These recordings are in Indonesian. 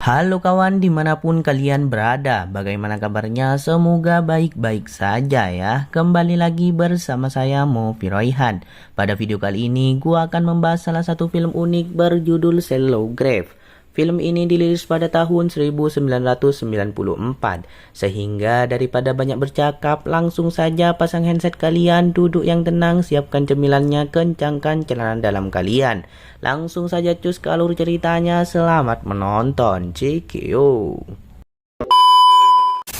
Halo kawan, dimanapun kalian berada, bagaimana kabarnya? Semoga baik-baik saja ya. Kembali lagi bersama saya Mo Firoihan. Pada video kali ini, gua akan membahas salah satu film unik berjudul Shallow Grave. Film ini dirilis pada tahun 1994, sehingga daripada banyak bercakap, langsung saja pasang handset kalian, duduk yang tenang, siapkan cemilannya, kencangkan celana dalam kalian. Langsung saja cus ke alur ceritanya, selamat menonton, cikio.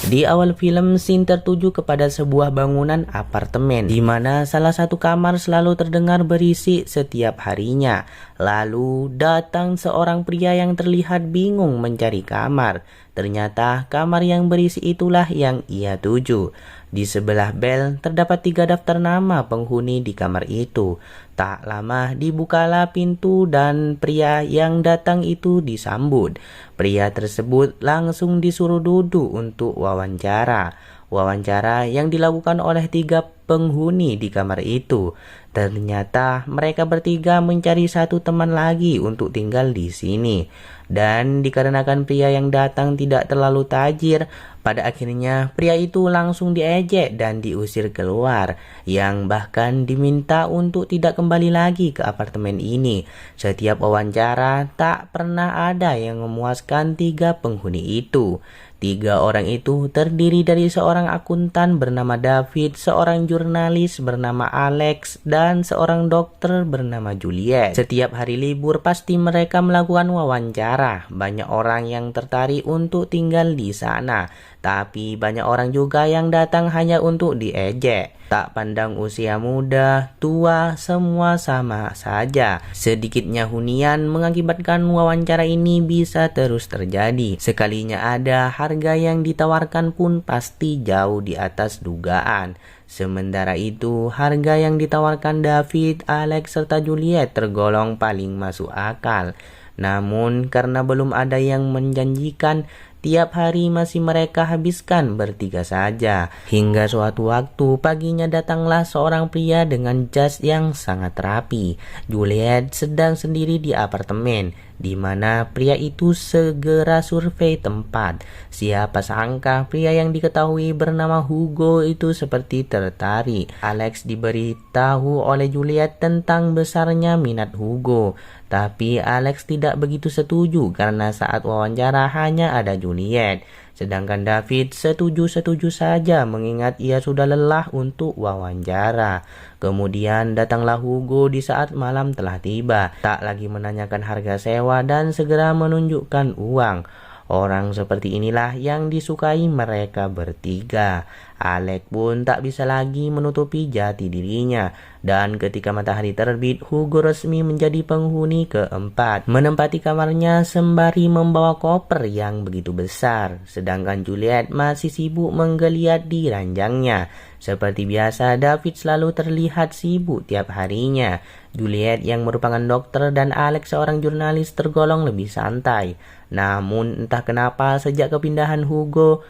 Di awal film, scene tertuju kepada sebuah bangunan apartemen, di mana salah satu kamar selalu terdengar berisik setiap harinya. Lalu datang seorang pria yang terlihat bingung mencari kamar. Ternyata kamar yang berisik itulah yang ia tuju. Di sebelah bel terdapat 3 daftar nama penghuni di kamar itu. Tak lama dibukalah pintu dan pria yang datang itu disambut. Pria tersebut langsung disuruh duduk untuk wawancara. Wawancara yang dilakukan oleh 3 penghuni di kamar itu. Ternyata mereka bertiga mencari satu teman lagi untuk tinggal di sini. Dan dikarenakan pria yang datang tidak terlalu tajir, pada akhirnya pria itu langsung diejek dan diusir keluar, yang bahkan diminta untuk tidak kembali lagi ke apartemen ini. Setiap wawancara tak pernah ada yang memuaskan 3 penghuni itu. 3 orang itu terdiri dari seorang akuntan bernama David, seorang jurnalis bernama Alex, dan seorang dokter bernama Juliet. Setiap hari libur pasti mereka melakukan wawancara. Banyak orang yang tertarik untuk tinggal di sana, tapi banyak orang juga yang datang hanya untuk diejek. Tak pandang usia muda, tua, semua sama saja. Sedikitnya hunian mengakibatkan wawancara ini bisa terus terjadi. Sekalinya ada, harga yang ditawarkan pun pasti jauh di atas dugaan. Sementara itu, harga yang ditawarkan David, Alex, serta Juliet tergolong paling masuk akal. Namun, karena belum ada yang menjanjikan, tiap hari masih mereka habiskan bertiga saja. Hingga suatu waktu paginya datanglah seorang pria dengan jas yang sangat rapi. Juliet sedang sendiri di apartemen, di mana pria itu segera survei tempat. Siapa sangka pria yang diketahui bernama Hugo itu seperti tertarik. Alex diberitahu oleh Juliet tentang besarnya minat Hugo. Tapi Alex tidak begitu setuju karena saat wawancara hanya ada Juliet. Sedangkan David setuju-setuju saja mengingat ia sudah lelah untuk wawancara. Kemudian datanglah Hugo di saat malam telah tiba. Tak lagi menanyakan harga sewa dan segera menunjukkan uang. Orang seperti inilah yang disukai mereka bertiga. Alex pun tak bisa lagi menutupi jati dirinya. Dan ketika matahari terbit, Hugo resmi menjadi penghuni keempat, menempati kamarnya sembari membawa koper yang begitu besar. Sedangkan Juliet masih sibuk menggeliat di ranjangnya. Seperti biasa, David selalu terlihat sibuk tiap harinya. Juliet yang merupakan dokter dan Alex seorang jurnalis tergolong lebih santai. Namun entah kenapa sejak kepindahan Hugo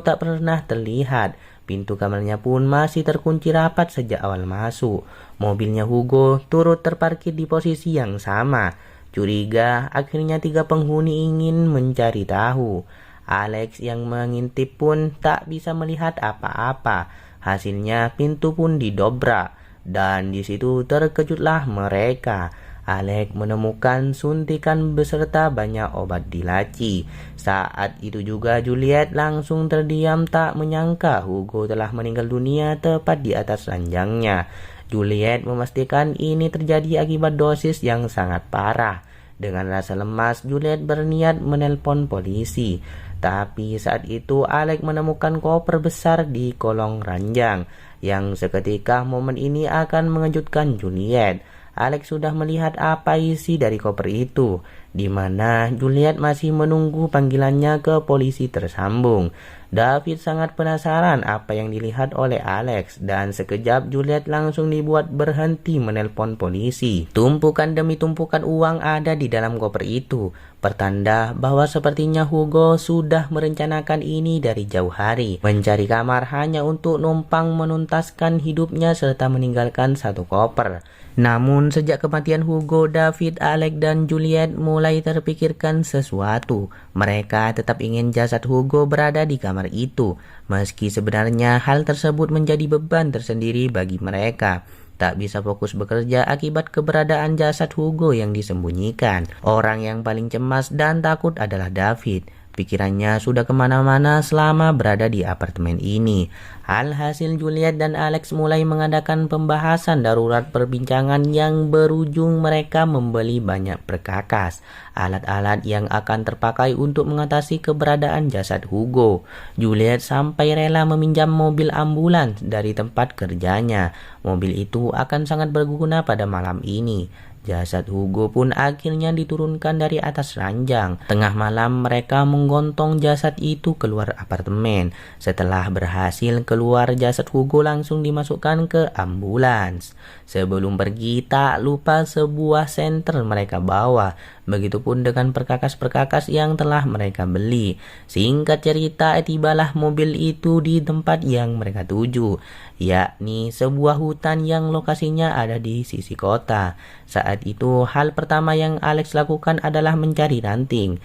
tak pernah terlihat. Pintu kamarnya pun masih terkunci rapat sejak awal masuk. Mobilnya Hugo turut terparkir di posisi yang sama. Curiga, akhirnya 3 penghuni ingin mencari tahu. Alex yang mengintip pun tak bisa melihat apa-apa. Hasilnya pintu pun didobrak. Dan di situ terkejutlah mereka. Alex menemukan suntikan beserta banyak obat di laci. Saat itu juga Juliet langsung terdiam tak menyangka Hugo telah meninggal dunia tepat di atas ranjangnya. Juliet memastikan ini terjadi akibat dosis yang sangat parah. Dengan rasa lemas, Juliet berniat menelpon polisi. Tapi saat itu Alex menemukan koper besar di kolong ranjang. Yang seketika momen ini akan mengejutkan Juliet. Alex sudah melihat apa isi dari koper itu, di mana Juliet masih menunggu panggilannya ke polisi tersambung. David sangat penasaran apa yang dilihat oleh Alex dan sekejap Juliet langsung dibuat berhenti menelpon polisi. Tumpukan demi tumpukan uang ada di dalam koper itu, pertanda bahwa sepertinya Hugo sudah merencanakan ini dari jauh hari, mencari kamar hanya untuk numpang menuntaskan hidupnya serta meninggalkan satu koper. Namun sejak kematian Hugo, David, Alex, dan Juliet mulai terpikirkan sesuatu. Mereka tetap ingin jasad Hugo berada di kamar itu, meski sebenarnya hal tersebut menjadi beban tersendiri bagi mereka. Tak bisa fokus bekerja akibat keberadaan jasad Hugo yang disembunyikan. Orang yang paling cemas dan takut adalah David. Pikirannya sudah kemana-mana selama berada di apartemen ini. Alhasil Juliet dan Alex mulai mengadakan pembahasan darurat perbincangan yang berujung mereka membeli banyak perkakas, alat-alat yang akan terpakai untuk mengatasi keberadaan jasad Hugo. Juliet sampai rela meminjam mobil ambulans dari tempat kerjanya. Mobil itu akan sangat berguna pada malam ini. Jasad Hugo pun akhirnya diturunkan dari atas ranjang. Tengah malam mereka menggontong jasad itu keluar apartemen. Setelah berhasil keluar, jasad Hugo langsung dimasukkan ke ambulans. Sebelum pergi tak lupa sebuah senter mereka bawa. Begitupun dengan perkakas-perkakas yang telah mereka beli. Singkat cerita, tibalah mobil itu di tempat yang mereka tuju, yakni sebuah hutan yang lokasinya ada di sisi kota. Saat itu hal pertama yang Alex lakukan adalah mencari ranting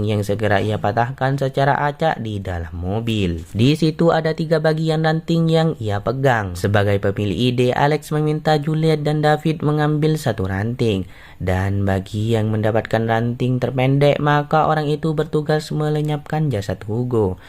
yang segera ia patahkan secara acak di dalam mobil. Di situ ada 3 bagian ranting yang ia pegang. Sebagai pemilik ide, Alex meminta Juliet dan David mengambil satu ranting, dan bagi yang mendapatkan ranting terpendek maka orang itu bertugas melenyapkan jasad Hugo.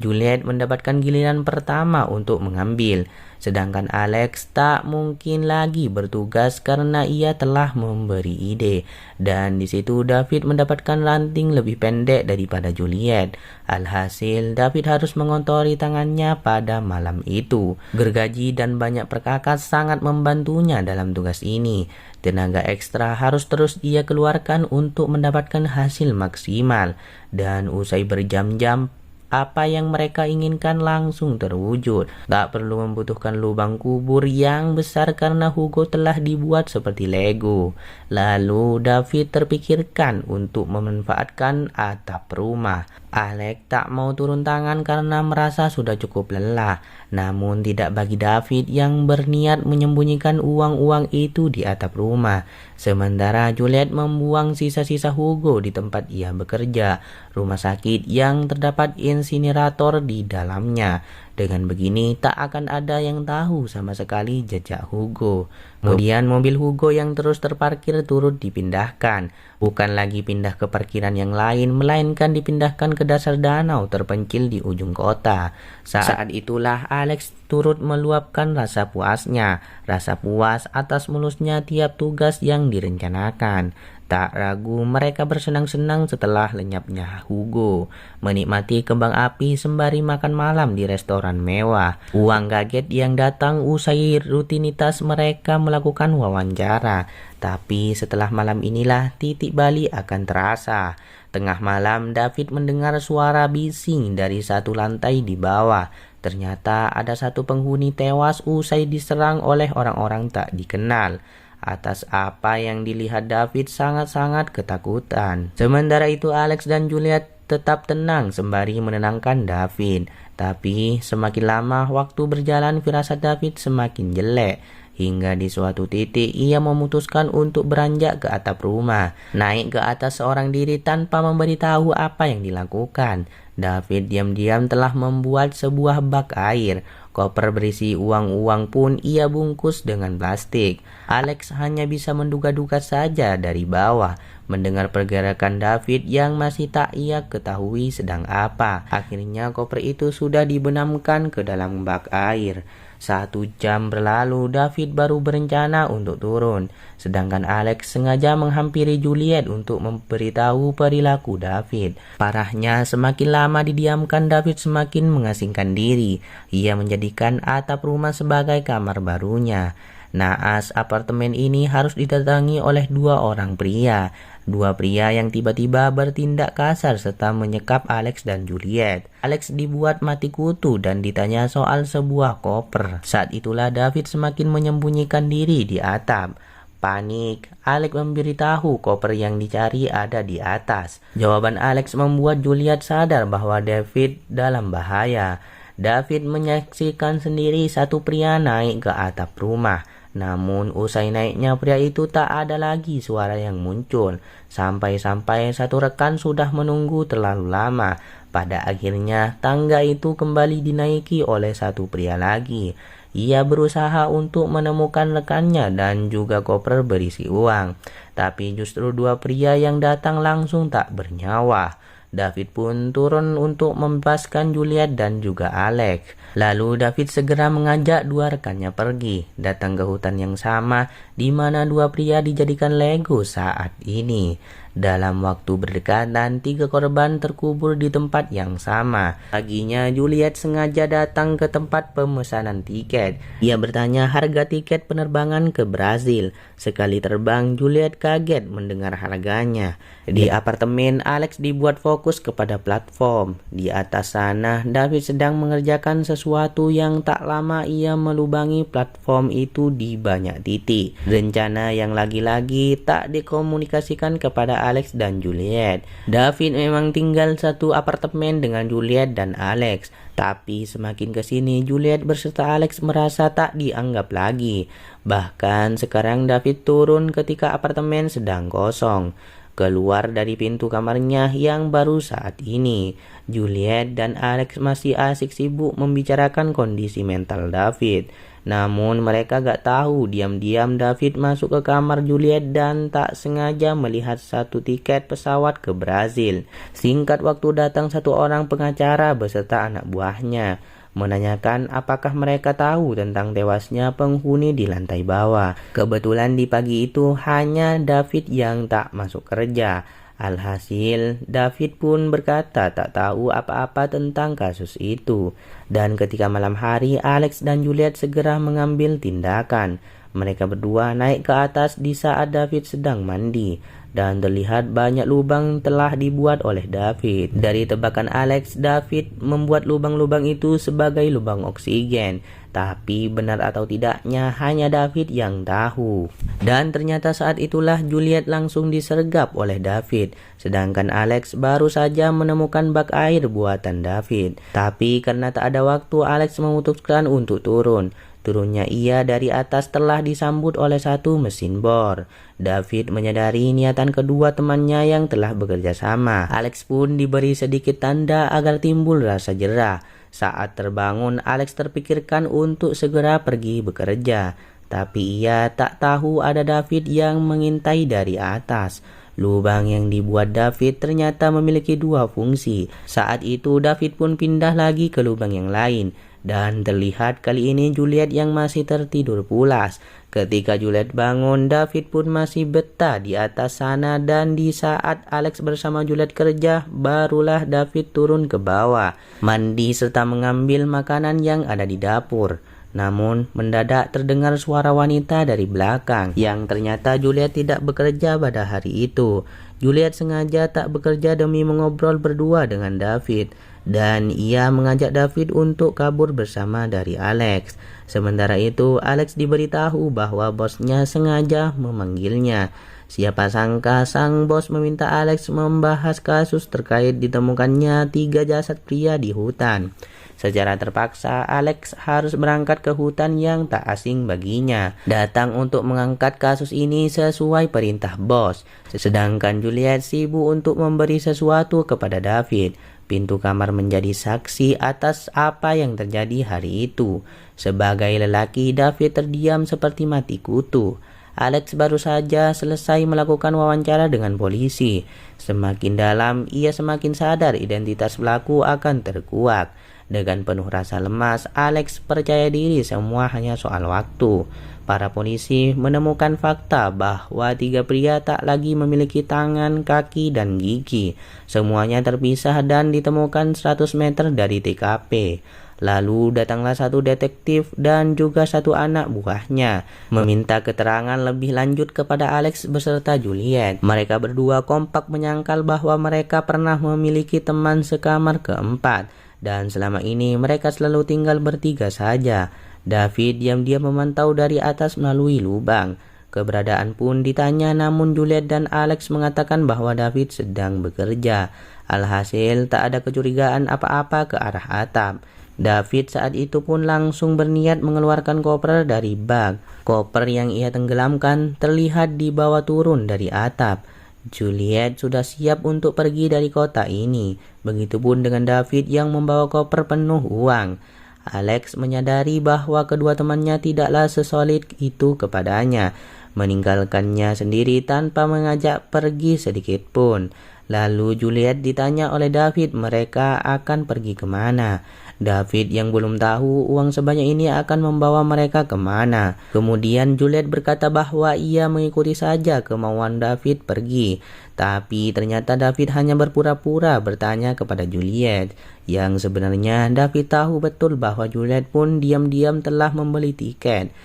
Juliet mendapatkan giliran pertama untuk mengambil, sedangkan Alex tak mungkin lagi bertugas karena ia telah memberi ide. Dan di situ David mendapatkan ranting lebih pendek daripada Juliet. Alhasil David harus mengotori tangannya pada malam itu. Gergaji dan banyak perkakas sangat membantunya dalam tugas ini. Tenaga ekstra harus terus ia keluarkan untuk mendapatkan hasil maksimal. Dan usai berjam-jam, apa yang mereka inginkan langsung terwujud. Tak perlu membutuhkan lubang kubur yang besar karena Hugo telah dibuat seperti Lego. Lalu David terpikirkan untuk memanfaatkan atap rumah. Alex tak mau turun tangan karena merasa sudah cukup lelah. Namun tidak bagi David yang berniat menyembunyikan uang-uang itu di atap rumah. Sementara Juliet membuang sisa-sisa Hugo di tempat ia bekerja, rumah sakit yang terdapat insinerator di dalamnya. Dengan begini tak akan ada yang tahu sama sekali jejak Hugo. Kemudian mobil Hugo yang terus terparkir turut dipindahkan. Bukan lagi pindah ke parkiran yang lain, melainkan dipindahkan ke dasar danau terpencil di ujung kota. Saat itulah Alex turut meluapkan rasa puasnya. Rasa puas atas mulusnya tiap tugas yang direncanakan. Tak ragu mereka bersenang-senang setelah lenyapnya Hugo, menikmati kembang api sembari makan malam di restoran mewah. Uang kaget yang datang usai rutinitas mereka melakukan wawancara. Tapi setelah malam inilah titik balik akan terasa. Tengah malam David mendengar suara bising dari satu lantai di bawah. Ternyata ada satu penghuni tewas usai diserang oleh orang-orang tak dikenal. Atas apa yang dilihat David sangat-sangat ketakutan. Sementara itu Alex dan Juliet tetap tenang sembari menenangkan David. Tapi semakin lama waktu berjalan firasat David semakin jelek. Hingga di suatu titik ia memutuskan untuk beranjak ke atap rumah. Naik ke atas seorang diri tanpa memberitahu apa yang dilakukan. David diam-diam telah membuat sebuah bak air. Koper berisi uang-uang pun ia bungkus dengan plastik. Alex hanya bisa menduga-duga saja dari bawah, mendengar pergerakan David yang masih tak ia ketahui sedang apa. Akhirnya koper itu sudah dibenamkan ke dalam bak air. 1 jam berlalu, David baru berencana untuk turun. Sedangkan Alex sengaja menghampiri Juliet untuk memberitahu perilaku David. Parahnya, semakin lama didiamkan David semakin mengasingkan diri. Ia menjadikan atap rumah sebagai kamar barunya. Naas apartemen ini harus didatangi oleh dua orang pria. Dua pria yang tiba-tiba bertindak kasar serta menyekap Alex dan Juliet. Alex dibuat mati kutu dan ditanya soal sebuah koper. Saat itulah David semakin menyembunyikan diri di atap. Panik, Alex memberitahu koper yang dicari ada di atas. Jawaban Alex membuat Juliet sadar bahwa David dalam bahaya. David menyaksikan sendiri satu pria naik ke atap rumah. Namun usai naiknya pria itu tak ada lagi suara yang muncul. Sampai-sampai satu rekan sudah menunggu terlalu lama. Pada akhirnya tangga itu kembali dinaiki oleh satu pria lagi. Ia berusaha untuk menemukan rekannya dan juga koper berisi uang. Tapi justru dua pria yang datang langsung tak bernyawa. David pun turun untuk membebaskan Juliet dan juga Alex. Lalu David segera mengajak dua rekannya pergi, datang ke hutan yang sama di mana dua pria dijadikan Lego saat ini. Dalam waktu berdekatan, 3 korban terkubur di tempat yang sama. Paginya, Juliet sengaja datang ke tempat pemesanan tiket. Ia bertanya harga tiket penerbangan ke Brazil. Sekali terbang, Juliet kaget mendengar harganya. Di apartemen, Alex dibuat fokus kepada platform. Di atas sana, David sedang mengerjakan sesuatu yang tak lama ia melubangi platform itu di banyak titik. Rencana yang lagi-lagi tak dikomunikasikan kepada Alex dan Juliet. David memang tinggal satu apartemen dengan Juliet dan Alex. Tapi semakin kesini Juliet berserta Alex merasa tak dianggap lagi. Bahkan sekarang David turun ketika apartemen sedang kosong. Keluar dari pintu kamarnya yang baru saat ini, Juliet dan Alex masih asik sibuk membicarakan kondisi mental David. Namun mereka gak tahu diam-diam David masuk ke kamar Juliet dan tak sengaja melihat satu tiket pesawat ke Brazil. Singkat waktu datang satu orang pengacara beserta anak buahnya, menanyakan apakah mereka tahu tentang tewasnya penghuni di lantai bawah. Kebetulan di pagi itu hanya David yang tak masuk kerja. Alhasil, David pun berkata tak tahu apa-apa tentang kasus itu. Dan ketika malam hari, Alex dan Juliet segera mengambil tindakan. Mereka berdua naik ke atas di saat David sedang mandi. Dan terlihat banyak lubang telah dibuat oleh David. Dari tebakan Alex, David membuat lubang-lubang itu sebagai lubang oksigen. Tapi benar atau tidaknya hanya David yang tahu. Dan ternyata saat itulah Juliet langsung disergap oleh David. Sedangkan Alex baru saja menemukan bak air buatan David. Tapi karena tak ada waktu, Alex memutuskan untuk turun. Turunnya ia dari atas telah disambut oleh satu mesin bor. David menyadari niatan kedua temannya yang telah bekerja sama. Alex pun diberi sedikit tanda agar timbul rasa jerah. Saat terbangun, Alex terpikirkan untuk segera pergi bekerja. Tapi ia tak tahu ada David yang mengintai dari atas. Lubang yang dibuat David ternyata memiliki dua fungsi. Saat itu David pun pindah lagi ke lubang yang lain. Dan terlihat kali ini Juliet yang masih tertidur pulas. Ketika Juliet bangun, David pun masih betah di atas sana dan di saat Alex bersama Juliet kerja, barulah David turun ke bawah, mandi serta mengambil makanan yang ada di dapur. Namun mendadak terdengar suara wanita dari belakang yang ternyata Juliet tidak bekerja pada hari itu. Juliet sengaja tak bekerja demi mengobrol berdua dengan David. Dan ia mengajak David untuk kabur bersama dari Alex. Sementara itu, Alex diberitahu bahwa bosnya sengaja memanggilnya. Siapa sangka sang bos meminta Alex membahas kasus terkait ditemukannya 3 jasad pria di hutan. Secara terpaksa, Alex harus berangkat ke hutan yang tak asing baginya, datang untuk mengangkat kasus ini sesuai perintah bos. Sedangkan Juliet sibuk untuk memberi sesuatu kepada David. Pintu kamar menjadi saksi atas apa yang terjadi hari itu. Sebagai lelaki, David terdiam seperti mati kutu. Alex baru saja selesai melakukan wawancara dengan polisi. Semakin dalam, ia semakin sadar identitas pelaku akan terkuak. Dengan penuh rasa lemas, Alex percaya diri semua hanya soal waktu. Para polisi menemukan fakta bahwa 3 pria tak lagi memiliki tangan, kaki, dan gigi. Semuanya terpisah dan ditemukan 100 meter dari TKP. Lalu datanglah satu detektif dan juga satu anak buahnya, meminta keterangan lebih lanjut kepada Alex beserta Juliet. Mereka berdua kompak menyangkal bahwa mereka pernah memiliki teman sekamar keempat, dan selama ini mereka selalu tinggal bertiga saja. David diam-diam memantau dari atas melalui lubang. Keberadaan pun ditanya, namun Juliet dan Alex mengatakan bahwa David sedang bekerja. Alhasil tak ada kecurigaan apa-apa ke arah atap. David saat itu pun langsung berniat mengeluarkan koper dari bak. Koper yang ia tenggelamkan terlihat dibawa turun dari atap. Juliet sudah siap untuk pergi dari kota ini. Begitupun dengan David yang membawa koper penuh uang. Alex menyadari bahwa kedua temannya tidaklah sesolid itu kepadanya, meninggalkannya sendiri tanpa mengajak pergi sedikit pun. Lalu Juliet ditanya oleh David mereka akan pergi kemana. David yang belum tahu uang sebanyak ini akan membawa mereka kemana. Kemudian Juliet berkata bahwa ia mengikuti saja kemauan David pergi. Tapi ternyata David hanya berpura-pura bertanya kepada Juliet. Yang sebenarnya David tahu betul bahwa Juliet pun diam-diam telah membeli tiket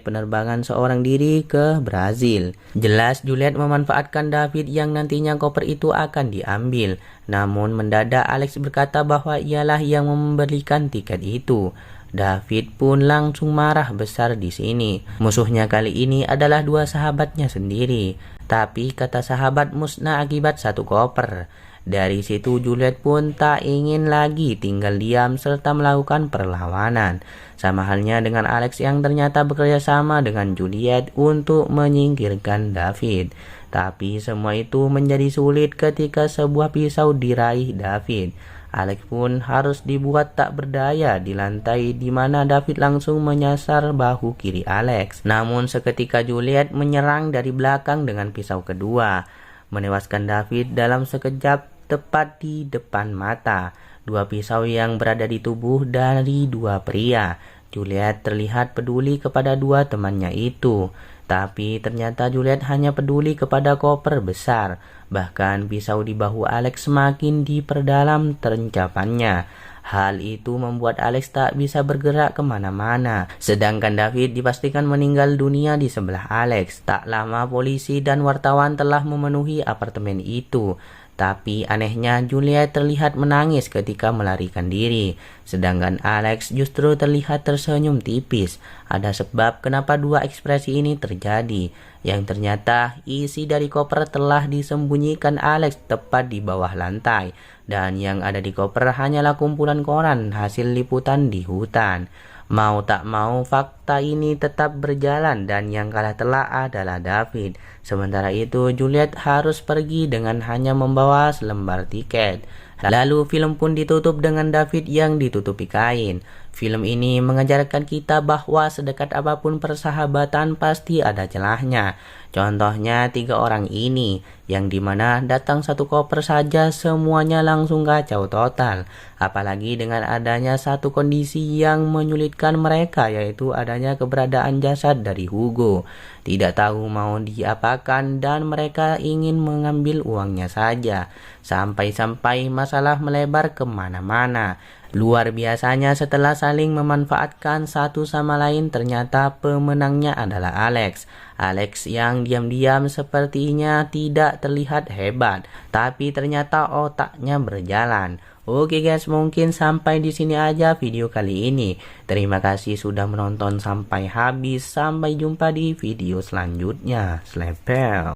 penerbangan seorang diri ke Brazil. Jelas Juliet memanfaatkan David yang nantinya koper itu akan diambil. Namun mendadak Alex berkata bahwa ialah yang membelikan tiket itu. David pun langsung marah besar di sini. Musuhnya kali ini adalah dua sahabatnya sendiri. Tapi kata sahabat musnah akibat satu koper. Dari situ Juliet pun tak ingin lagi tinggal diam serta melakukan perlawanan. Sama halnya dengan Alex yang ternyata bekerja sama dengan Juliet untuk menyingkirkan David. Tapi semua itu menjadi sulit ketika sebuah pisau diraih David. Alex pun harus dibuat tak berdaya di lantai di mana David langsung menyasar bahu kiri Alex. Namun seketika Juliet menyerang dari belakang dengan pisau kedua, menewaskan David dalam sekejap tepat di depan mata. Dua pisau yang berada di tubuh dari dua pria. Juliet terlihat peduli kepada dua temannya itu. Tapi ternyata Juliet hanya peduli kepada koper besar. Bahkan pisau di bahu Alex semakin diperdalam tercapannya. Hal itu membuat Alex tak bisa bergerak kemana-mana. Sedangkan David dipastikan meninggal dunia di sebelah Alex. Tak lama polisi dan wartawan telah memenuhi apartemen itu. Tapi anehnya Juliet terlihat menangis ketika melarikan diri. Sedangkan Alex justru terlihat tersenyum tipis. Ada sebab kenapa dua ekspresi ini terjadi. Yang ternyata isi dari koper telah disembunyikan Alex tepat di bawah lantai. Dan yang ada di koper hanyalah kumpulan koran hasil liputan di hutan. Mau tak mau fakta ini tetap berjalan dan yang kalah telak adalah David. Sementara itu Juliet harus pergi dengan hanya membawa selembar tiket. Lalu film pun ditutup dengan David yang ditutupi kain. Film ini mengajarkan kita bahwa sedekat apapun persahabatan pasti ada celahnya. Contohnya 3 orang ini, yang dimana datang satu koper saja semuanya langsung kacau total. Apalagi dengan adanya satu kondisi yang menyulitkan mereka, yaitu adanya keberadaan jasad dari Hugo. Tidak tahu mau diapakan dan mereka ingin mengambil uangnya saja. Sampai-sampai masalah melebar kemana-mana. Luar biasanya setelah saling memanfaatkan satu sama lain ternyata pemenangnya adalah Alex. Alex yang diam-diam sepertinya tidak terlihat hebat, tapi ternyata otaknya berjalan. Oke guys, mungkin sampai di sini aja video kali ini. Terima kasih sudah menonton sampai habis. Sampai jumpa di video selanjutnya. Slepel.